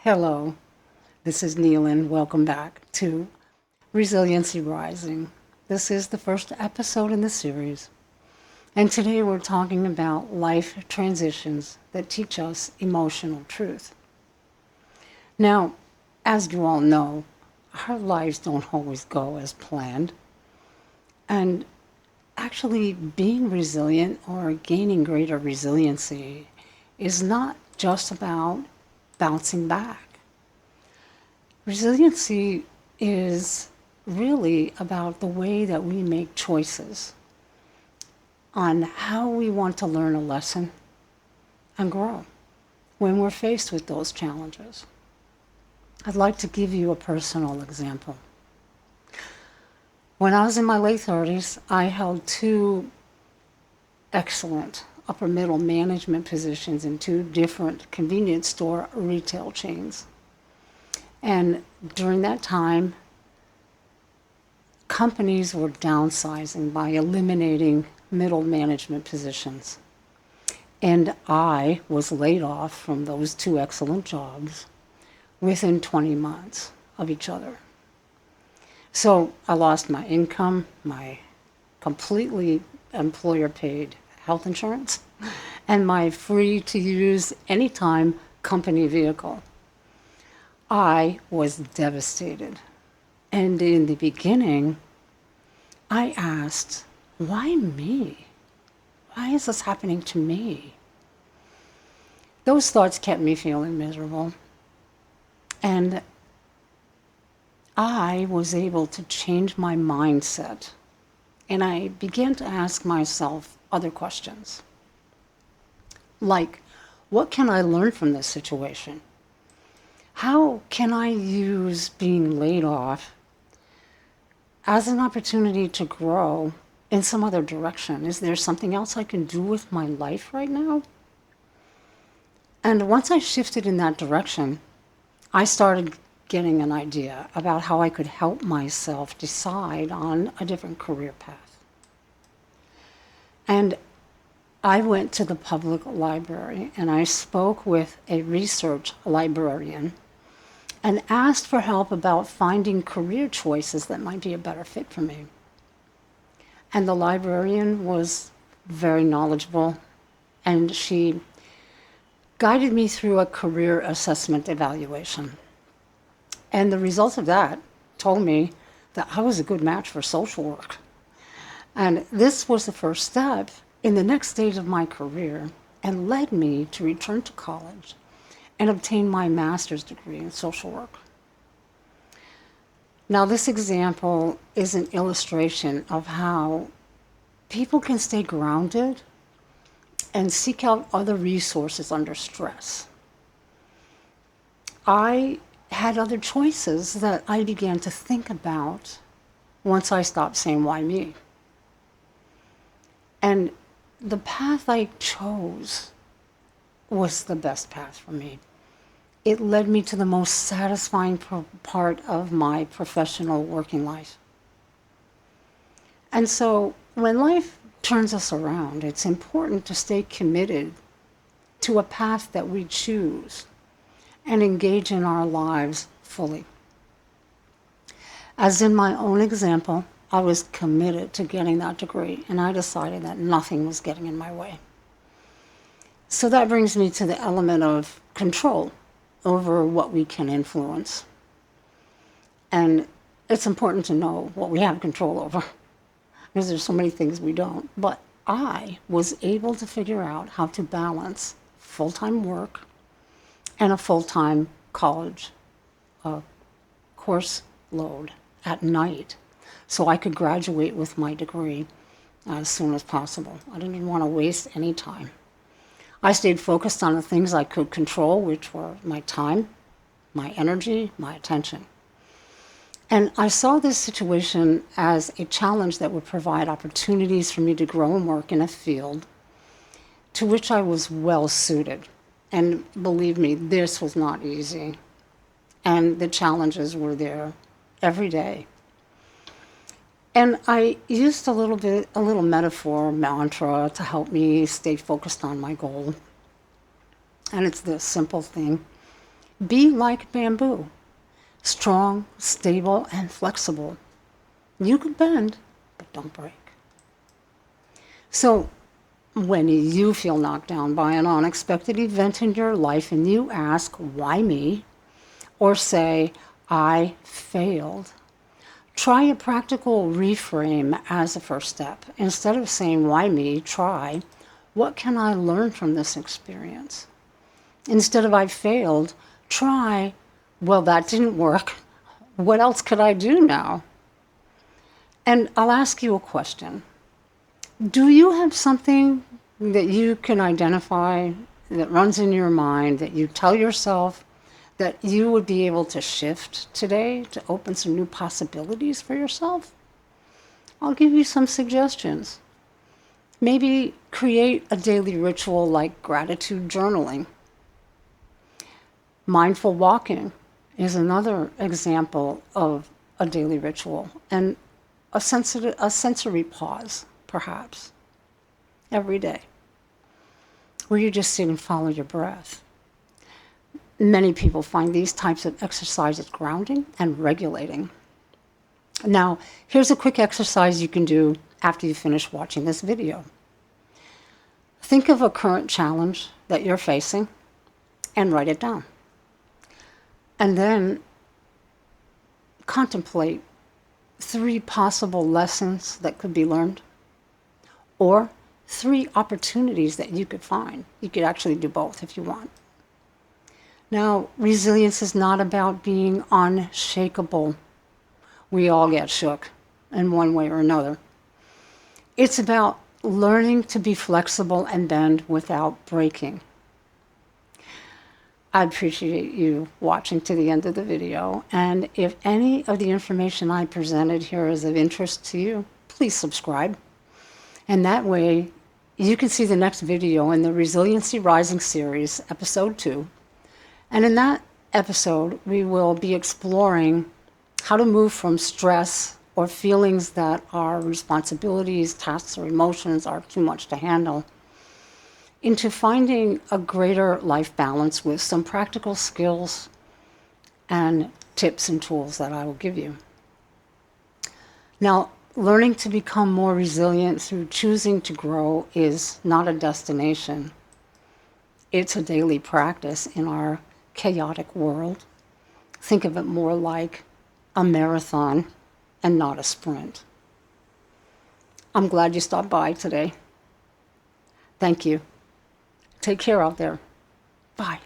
Hello, this is Kneelynn. Welcome back to Resiliency Rising. This is the first episode in the series, and today we're talking about life transitions that teach us emotional truth. Now, as you all know, our lives don't always go as planned, and actually being resilient or gaining greater resiliency is not just about bouncing back. Resiliency is really about the way that we make choices on how we want to learn a lesson and grow when we're faced with those challenges. I'd like to give you a personal example. When I was in my late 30s, I held two excellent upper middle management positions in two different convenience store retail chains. And during that time, companies were downsizing by eliminating middle management positions. And I was laid off from those two excellent jobs within 20 months of each other. So I lost my income, my completely employer-paid health insurance, and my free-to-use anytime company vehicle. I was devastated. And in the beginning, I asked, why me? Why is this happening to me? Those thoughts kept me feeling miserable. And I was able to change my mindset. And I began to ask myself other questions. Like, what can I learn from this situation? How can I use being laid off as an opportunity to grow in some other direction? Is there something else I can do with my life right now? And once I shifted in that direction, I started getting an idea about how I could help myself decide on a different career path. And I went to the public library and I spoke with a research librarian and asked for help about finding career choices that might be a better fit for me. And the librarian was very knowledgeable, and she guided me through a career assessment evaluation. And the results of that told me that I was a good match for social work. And this was the first step in the next stage of my career and led me to return to college and obtain my master's degree in social work. Now, this example is an illustration of how people can stay grounded and seek out other resources under stress. I had other choices that I began to think about once I stopped saying, why me? And the path I chose was the best path for me. It led me to the most satisfying part of my professional working life. And so when life turns us around, it's important to stay committed to a path that we choose and engage in our lives fully. As in my own example, I was committed to getting that degree, and I decided that nothing was getting in my way. So that brings me to the element of control over what we can influence. And it's important to know what we have control over, because there's so many things we don't. But I was able to figure out how to balance full-time work and a full-time college course load at night, so I could graduate with my degree as soon as possible. I didn't want to waste any time. I stayed focused on the things I could control, which were my time, my energy, my attention. And I saw this situation as a challenge that would provide opportunities for me to grow and work in a field to which I was well suited. And believe me, this was not easy. And the challenges were there every day. And I used a little metaphor, mantra to help me stay focused on my goal. And it's this simple thing. Be like bamboo, strong, stable, and flexible. You can bend, but don't break. So when you feel knocked down by an unexpected event in your life and you ask, why me? Or say, I failed. Try a practical reframe as a first step. Instead of saying, why me? Try, what can I learn from this experience? Instead of I failed, try, well, that didn't work. What else could I do now? And I'll ask you a question. Do you have something that you can identify that runs in your mind that you tell yourself that you would be able to shift today to open some new possibilities for yourself? I'll give you some suggestions. Maybe create a daily ritual like gratitude journaling. Mindful walking is another example of a daily ritual, and a sensory pause, perhaps, every day, where you just sit and follow your breath. Many people find these types of exercises grounding and regulating. Now, here's a quick exercise you can do after you finish watching this video. Think of a current challenge that you're facing and write it down. And then contemplate 3 possible lessons that could be learned, or 3 opportunities that you could find. You could actually do both if you want. Now, resilience is not about being unshakable. We all get shook in one way or another. It's about learning to be flexible and bend without breaking. I appreciate you watching to the end of the video, and if any of the information I presented here is of interest to you, please subscribe. And that way you can see the next video in the Resiliency Rising series, episode 2. And in that episode, we will be exploring how to move from stress or feelings that our responsibilities, tasks, or emotions are too much to handle into finding a greater life balance with some practical skills and tips and tools that I will give you. Now, learning to become more resilient through choosing to grow is not a destination. It's a daily practice in our chaotic world. Think of it more like a marathon and not a sprint. I'm glad you stopped by today. Thank you. Take care out there. Bye.